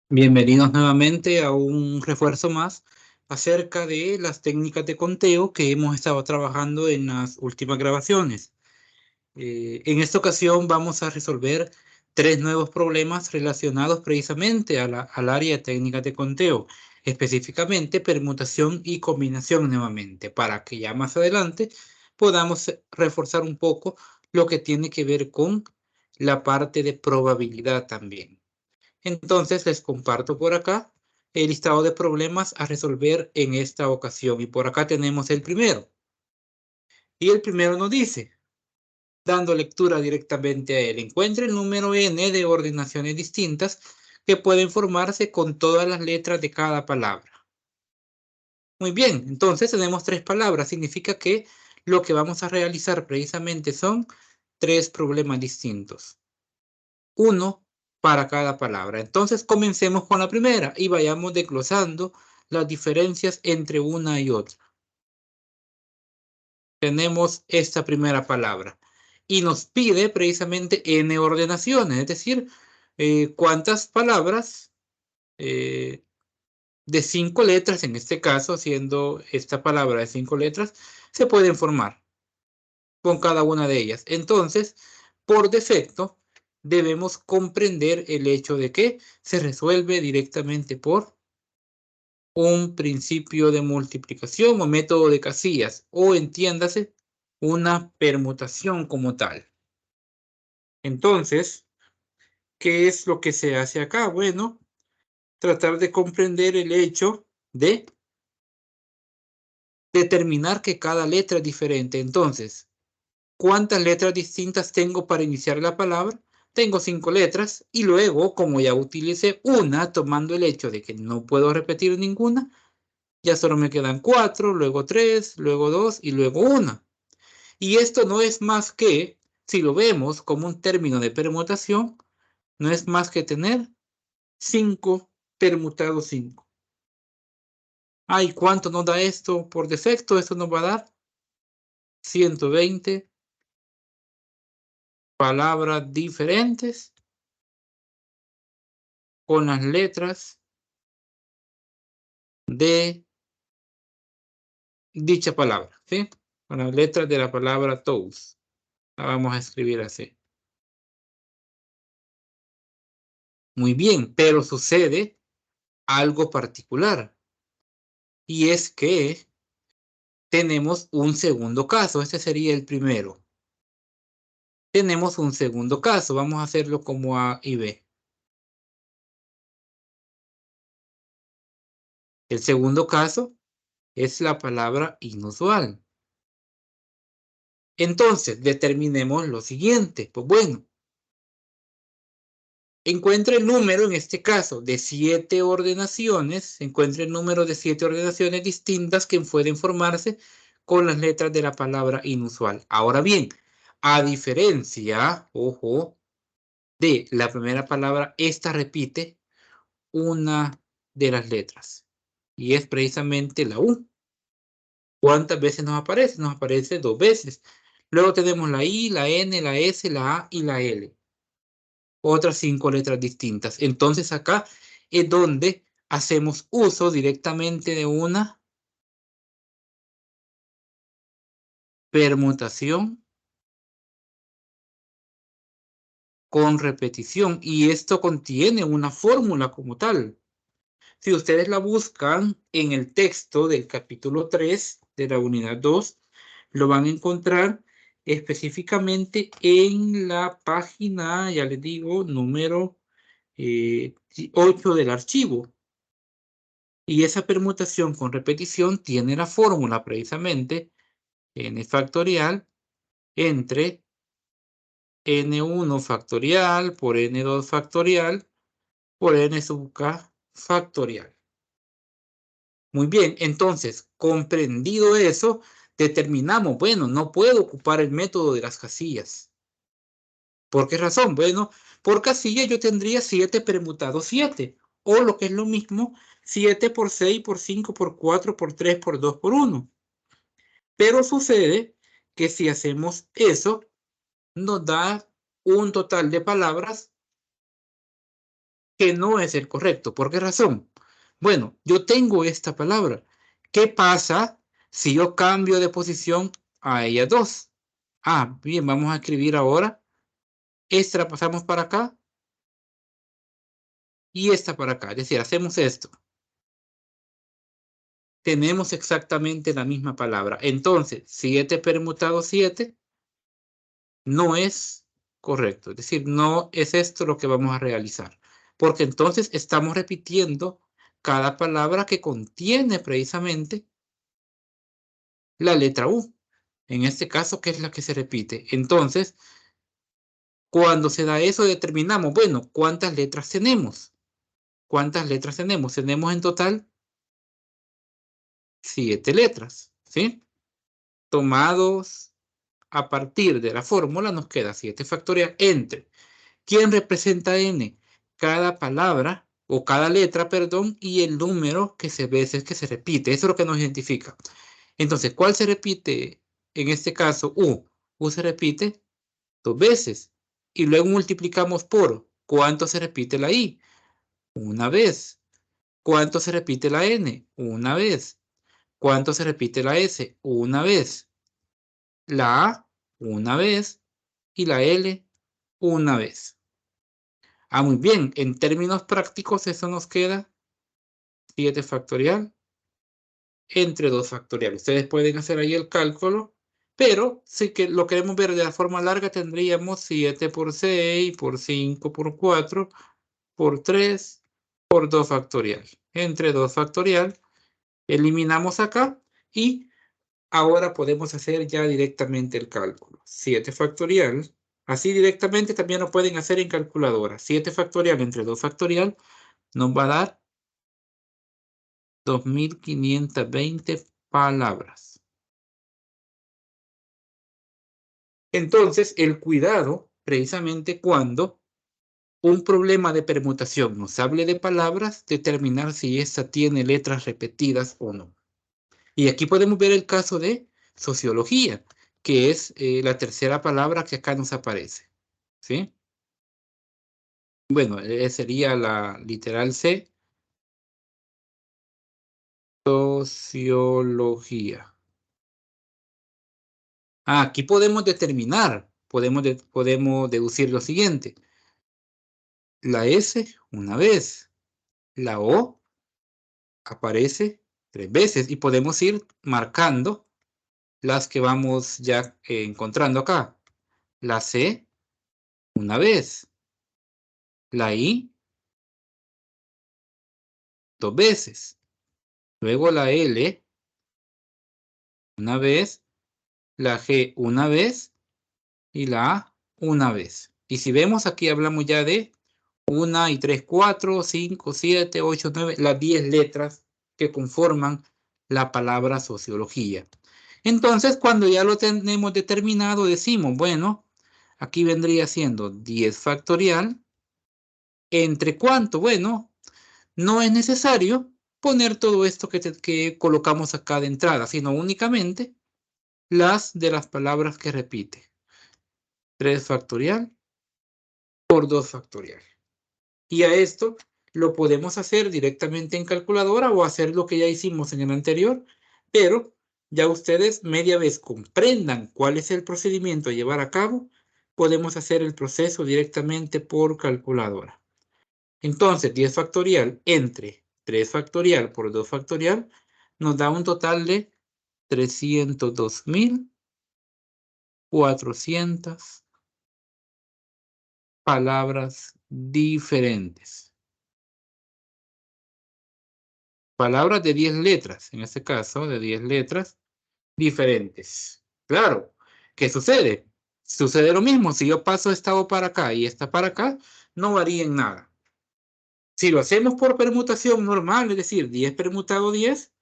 Bienvenidos nuevamente a un refuerzo más acerca de las técnicas de conteo que hemos estado trabajando en las últimas grabaciones. En esta ocasión vamos a resolver tres nuevos problemas relacionados precisamente al área de técnicas de conteo, específicamente permutación y combinación nuevamente, para que ya más adelante podamos reforzar un poco lo que tiene que ver con la parte de probabilidad también. Entonces les comparto por acá el listado de problemas a resolver en esta ocasión. Y por acá tenemos el primero. Y el primero nos dice, dando lectura directamente a él, encuentre el número n de ordenaciones distintas que pueden formarse con todas las letras de cada palabra. Muy bien, entonces tenemos tres palabras. Significa que lo que vamos a realizar precisamente son tres problemas distintos. Uno para cada palabra. Entonces comencemos con la primera y vayamos desglosando las diferencias entre una y otra. Tenemos esta primera palabra y nos pide precisamente n ordenaciones, es decir, cuántas palabras de 5 letras, en este caso, siendo esta palabra de 5 letras, se pueden formar con cada una de ellas. Entonces, por defecto, debemos comprender el hecho de que se resuelve directamente por un principio de multiplicación o método de casillas, o entiéndase, una permutación como tal. Entonces, ¿qué es lo que se hace acá? Bueno, tratar de comprender el hecho de determinar que cada letra es diferente. Entonces, ¿cuántas letras distintas tengo para iniciar la palabra? Tengo 5 letras y luego, como ya utilicé una, tomando el hecho de que no puedo repetir ninguna, ya solo me quedan 4, luego 3, luego 2 y luego 1. Y esto no es más que, si lo vemos como un término de permutación, no es más que tener 5 permutado 5. Ay, ¿cuánto nos da esto por defecto? Esto nos va a dar 120 palabras diferentes con las letras de dicha palabra, ¿sí? Con las letras de la palabra toes. La vamos a escribir así. Muy bien, pero sucede algo particular. Y es que tenemos un segundo caso. Este sería el primero. Tenemos un segundo caso. Vamos a hacerlo como A y B. El segundo caso es la palabra inusual. Entonces, determinemos lo siguiente. Pues bueno, encuentre el número, en este caso, de 7 ordenaciones. Encuentre el número de 7 ordenaciones distintas que pueden formarse con las letras de la palabra inusual. Ahora bien, a diferencia, ojo, de la primera palabra, esta repite una de las letras. Y es precisamente la U. ¿Cuántas veces nos aparece? Nos aparece 2 veces. Luego tenemos la I, la N, la S, la A y la L. Otras 5 letras distintas. Entonces acá es donde hacemos uso directamente de una permutación con repetición. Y esto contiene una fórmula como tal. Si ustedes la buscan en el texto del capítulo 3 de la unidad 2, lo van a encontrar específicamente en la página, ya les digo, número 8 del archivo. Y esa permutación con repetición tiene la fórmula precisamente n factorial entre n1 factorial por n2 factorial por n sub k factorial. Muy bien, entonces, comprendido eso, determinamos, bueno, no puedo ocupar el método de las casillas. ¿Por qué razón? Bueno, por casilla yo tendría 7 permutado 7, o lo que es lo mismo, 7 por 6 por 5 por 4 por 3 por 2 por 1. Pero sucede que si hacemos eso, nos da un total de palabras que no es el correcto. ¿Por qué razón? Bueno, yo tengo esta palabra. ¿Qué pasa si yo cambio de posición a ella 2? Ah, bien, vamos a escribir ahora. Esta la pasamos para acá y esta para acá. Es decir, hacemos esto. Tenemos exactamente la misma palabra. Entonces, 7 permutado 7 no es correcto. Es decir, no es esto lo que vamos a realizar. Porque entonces estamos repitiendo cada palabra que contiene precisamente la letra U. En este caso, ¿qué es la que se repite? Entonces, cuando se da eso, determinamos, bueno, ¿cuántas letras tenemos? ¿Cuántas letras tenemos? Tenemos en total 7 letras, ¿sí? Tomados a partir de la fórmula, nos queda 7 factorial entre. ¿Quién representa n? Cada palabra, o cada letra, perdón, y el número que veces que se repite. Eso es lo que nos identifica. Entonces, ¿cuál se repite? En este caso, U. U se repite 2 veces. Y luego multiplicamos por ¿cuánto se repite la I? Una vez. ¿Cuánto se repite la N? Una vez. ¿Cuánto se repite la S? Una vez. La A, una vez. Y la L, una vez. Ah, muy bien. En términos prácticos, eso nos queda 7 factorial entre 2 factorial. Ustedes pueden hacer ahí el cálculo, pero si que lo queremos ver de la forma larga, tendríamos 7 por 6, por 5, por 4, por 3, por 2 factorial. Entre 2 factorial, eliminamos acá y ahora podemos hacer ya directamente el cálculo. 7 factorial, así directamente también lo pueden hacer en calculadora. 7 factorial entre 2 factorial nos va a dar 2520 palabras. Entonces, el cuidado, precisamente cuando un problema de permutación nos hable de palabras, determinar si esta tiene letras repetidas o no. Y aquí podemos ver el caso de sociología, que es la tercera palabra que acá nos aparece. ¿Sí? Bueno, sería la literal C, sociología. Ah, aquí podemos determinar, podemos deducir lo siguiente. La S una vez, la O aparece 3 veces y podemos ir marcando las que vamos ya encontrando acá. La C una vez, la I 2 veces, luego la L una vez, la G una vez y la A una vez. Y si vemos aquí hablamos ya de 1 y 3, 4, 5, 7, 8, 9, las 10 letras que conforman la palabra sociología. Entonces, cuando ya lo tenemos determinado, decimos, bueno, aquí vendría siendo 10 factorial. ¿Entre cuánto? Bueno, no es necesario poner todo esto que colocamos acá de entrada, sino únicamente las de las palabras que repite. 3 factorial por 2 factorial. Y a esto lo podemos hacer directamente en calculadora o hacer lo que ya hicimos en el anterior, pero ya ustedes media vez comprendan cuál es el procedimiento a llevar a cabo, podemos hacer el proceso directamente por calculadora. Entonces, 10 factorial entre 3 factorial por 2 factorial nos da un total de 302.400 palabras diferentes. Palabras de 10 letras, en este caso, de 10 letras diferentes. Claro, ¿qué sucede? Sucede lo mismo, si yo paso esta O para acá y esta para acá, no varía en nada. Si lo hacemos por permutación normal, es decir, 10 permutado 10,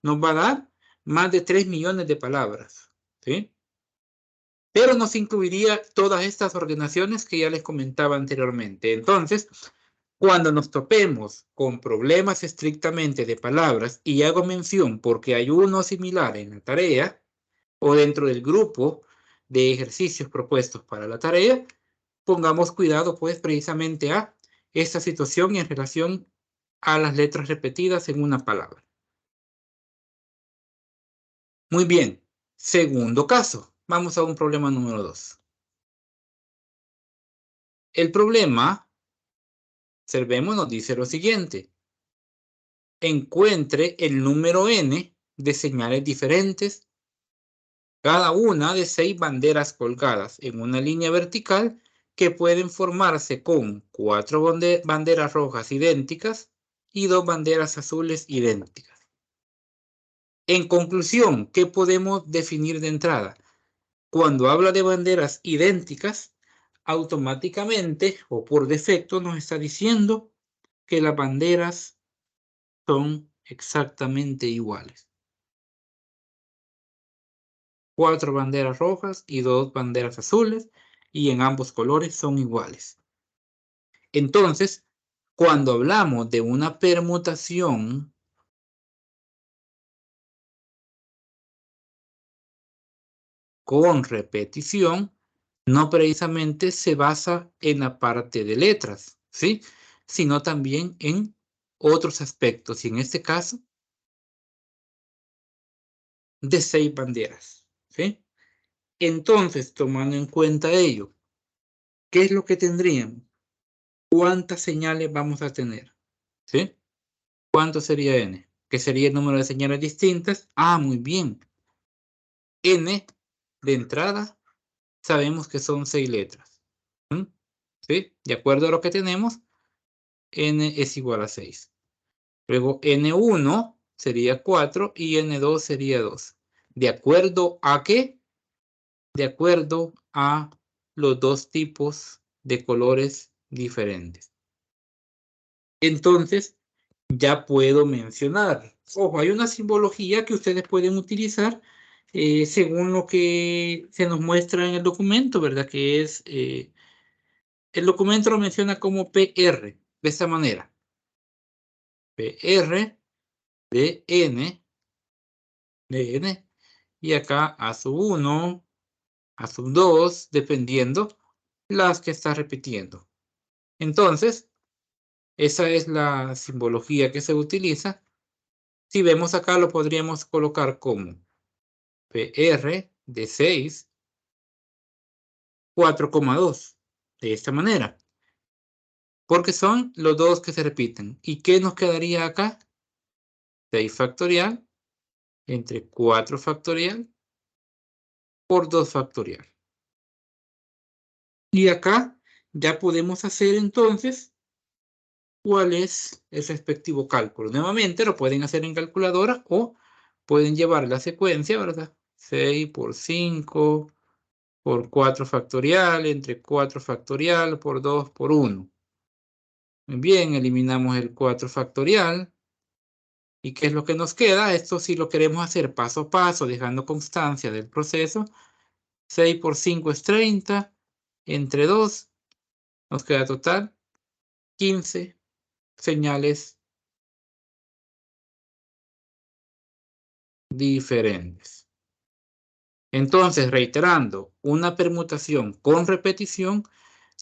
nos va a dar más de 3 millones de palabras, ¿sí? Pero nos incluiría todas estas ordenaciones que ya les comentaba anteriormente. Entonces, cuando nos topemos con problemas estrictamente de palabras, y hago mención porque hay uno similar en la tarea o dentro del grupo de ejercicios propuestos para la tarea, pongamos cuidado pues precisamente a esta situación en relación a las letras repetidas en una palabra. Muy bien. Segundo caso. Vamos a un problema número 2. El problema, observemos, nos dice lo siguiente. Encuentre el número n de señales diferentes, cada una de 6 banderas colgadas en una línea vertical que pueden formarse con 4 banderas rojas idénticas y 2 banderas azules idénticas. En conclusión, ¿qué podemos definir de entrada? Cuando habla de banderas idénticas, automáticamente o por defecto nos está diciendo que las banderas son exactamente iguales. 4 banderas rojas y 2 banderas azules, y en ambos colores son iguales. Entonces, cuando hablamos de una permutación con repetición, no precisamente se basa en la parte de letras, ¿sí? Sino también en otros aspectos, y en este caso, de 6 banderas, ¿sí? Entonces, tomando en cuenta ello, ¿qué es lo que tendríamos? ¿Cuántas señales vamos a tener? ¿Sí? ¿Cuánto sería n? ¿Qué sería el número de señales distintas? Ah, muy bien. N de entrada sabemos que son 6 letras. ¿Sí? De acuerdo a lo que tenemos, n es igual a 6. Luego n1 sería 4 y n2 sería 2. ¿De acuerdo a qué? De acuerdo a los dos tipos de colores diferentes. Entonces, ya puedo mencionar. Ojo, hay una simbología que ustedes pueden utilizar según lo que se nos muestra en el documento, ¿verdad? Que es, el documento lo menciona como PR, de esta manera. PR de N, y acá a sub 1, a sub 2, dependiendo las que está repitiendo. Entonces, esa es la simbología que se utiliza. Si vemos acá, lo podríamos colocar como PR de 6, 4,2. De esta manera. Porque son los dos que se repiten. ¿Y qué nos quedaría acá? 6 factorial entre 4 factorial por 2 factorial. Y acá ya podemos hacer entonces cuál es el respectivo cálculo. Nuevamente lo pueden hacer en calculadora o pueden llevar la secuencia, ¿verdad? 6 por 5 por 4 factorial entre 4 factorial por 2 por 1. Muy bien, eliminamos el 4 factorial. ¿Y qué es lo que nos queda? Esto sí lo queremos hacer paso a paso, dejando constancia del proceso. 6 por 5 es 30, entre 2 nos queda total 15 señales diferentes. Entonces, reiterando, una permutación con repetición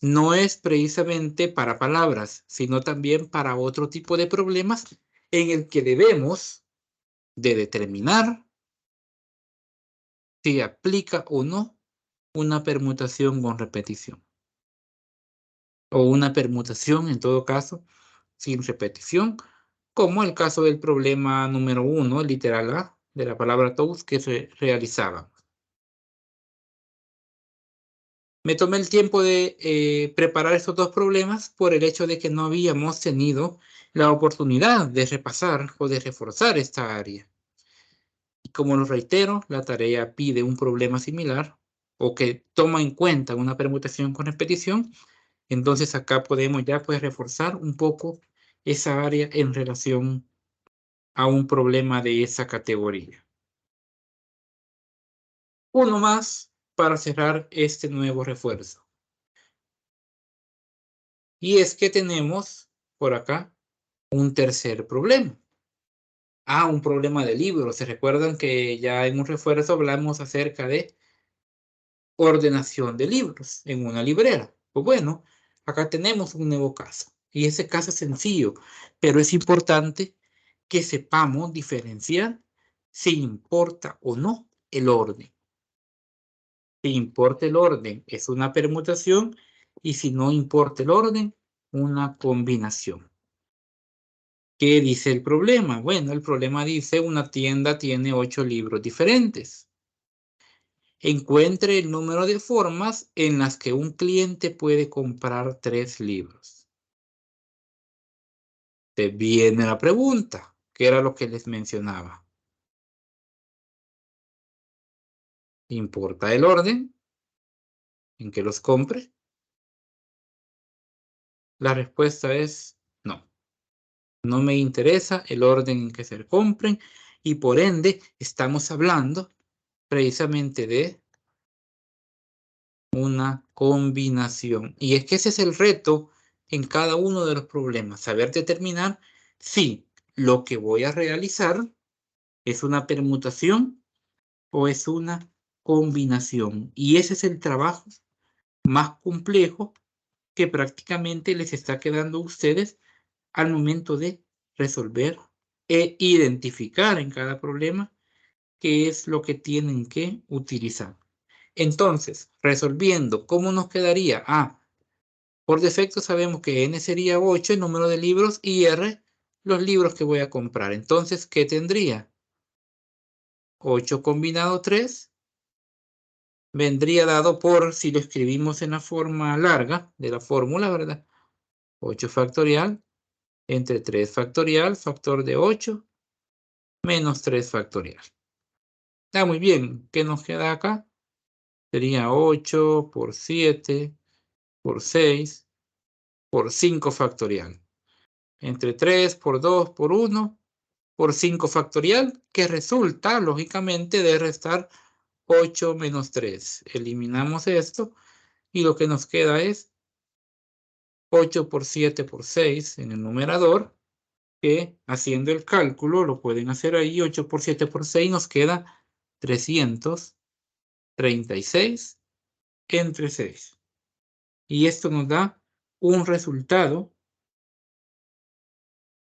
no es precisamente para palabras, sino también para otro tipo de problemas en el que debemos de determinar si aplica o no una permutación con repetición. O una permutación, en todo caso, sin repetición, como el caso del problema número 1, literal A, de la palabra toast que se realizaba. Me tomé el tiempo de preparar estos dos problemas por el hecho de que no habíamos tenido la oportunidad de repasar o de reforzar esta área. Y como lo reitero, la tarea pide un problema similar o que toma en cuenta una permutación con repetición. Entonces acá podemos ya pues reforzar un poco esa área en relación a un problema de esa categoría. Uno más para cerrar este nuevo refuerzo. Y es que tenemos por acá un tercer problema. Un problema de libro. ¿Se recuerdan que ya en un refuerzo hablamos acerca de ordenación de libros en una librera? Pues bueno, acá tenemos un nuevo caso. Y ese caso es sencillo, pero es importante que sepamos diferenciar si importa o no el orden. Si importa el orden, es una permutación, y si no importa el orden, una combinación. ¿Qué dice el problema? Bueno, el problema dice una tienda tiene 8 libros diferentes. Encuentre el número de formas en las que un cliente puede comprar 3 libros. Te viene la pregunta, que era lo que les mencionaba. ¿Importa el orden en que los compre? La respuesta es no. No me interesa el orden en que se compren, y por ende estamos hablando precisamente de una combinación. Y es que ese es el reto en cada uno de los problemas, saber determinar si lo que voy a realizar es una permutación o es una combinación. Y ese es el trabajo más complejo que prácticamente les está quedando a ustedes al momento de resolver e identificar en cada problema qué es lo que tienen que utilizar. Entonces, resolviendo, ¿cómo nos quedaría? Por defecto sabemos que n sería 8, el número de libros, y r, los libros que voy a comprar. Entonces, ¿qué tendría? 8 combinado 3 vendría dado por, si lo escribimos en la forma larga de la fórmula, ¿verdad? 8 factorial entre 3 factorial, factor de 8, menos 3 factorial. Está muy bien. ¿Qué nos queda acá? Sería 8 por 7 por 6 por 5 factorial. Entre 3 por 2 por 1 por 5 factorial, que resulta, lógicamente, de restar 8 menos 3. Eliminamos esto y lo que nos queda es 8 por 7 por 6 en el numerador, que haciendo el cálculo, lo pueden hacer ahí, 8 por 7 por 6 nos queda 336 entre 6. Y esto nos da un resultado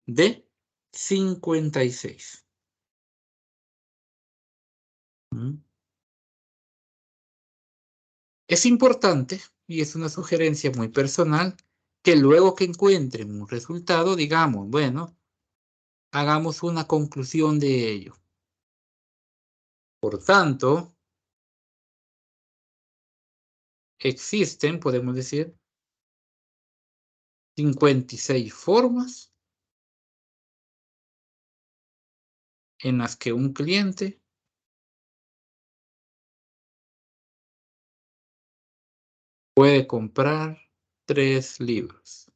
de 56. Es importante, y es una sugerencia muy personal, que luego que encuentren un resultado, digamos, bueno, hagamos una conclusión de ello. Por tanto, existen, podemos decir, 56 formas en las que un cliente puede comprar 3 libros.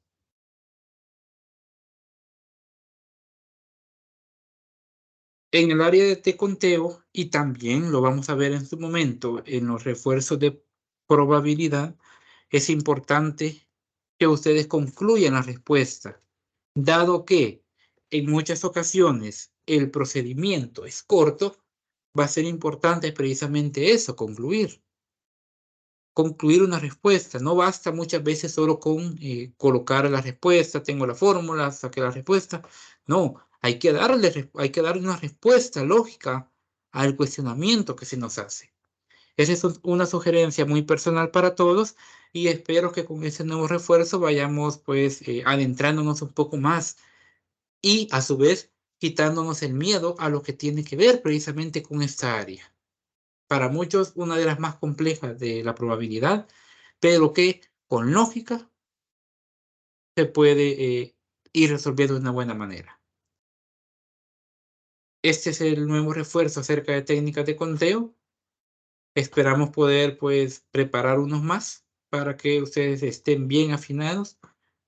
En el área de conteo, y también lo vamos a ver en su momento en los refuerzos de probabilidad, es importante que ustedes concluyan la respuesta, dado que en muchas ocasiones el procedimiento es corto. Va a ser importante precisamente eso, concluir una respuesta. No basta muchas veces solo con colocar la respuesta, tengo la fórmula, saqué la respuesta. No, hay que darle una respuesta lógica al cuestionamiento que se nos hace. Esa es una sugerencia muy personal para todos, y espero que con ese nuevo refuerzo vayamos pues adentrándonos un poco más, y a su vez quitándonos el miedo a lo que tiene que ver precisamente con esta área. Para muchos, una de las más complejas de la probabilidad, pero que con lógica se puede ir resolviendo de una buena manera. Este es el nuevo refuerzo acerca de técnicas de conteo. Esperamos poder pues preparar unos más para que ustedes estén bien afinados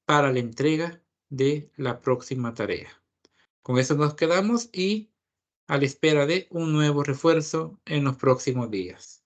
para la entrega de la próxima tarea. Con eso nos quedamos, y a la espera de un nuevo refuerzo en los próximos días.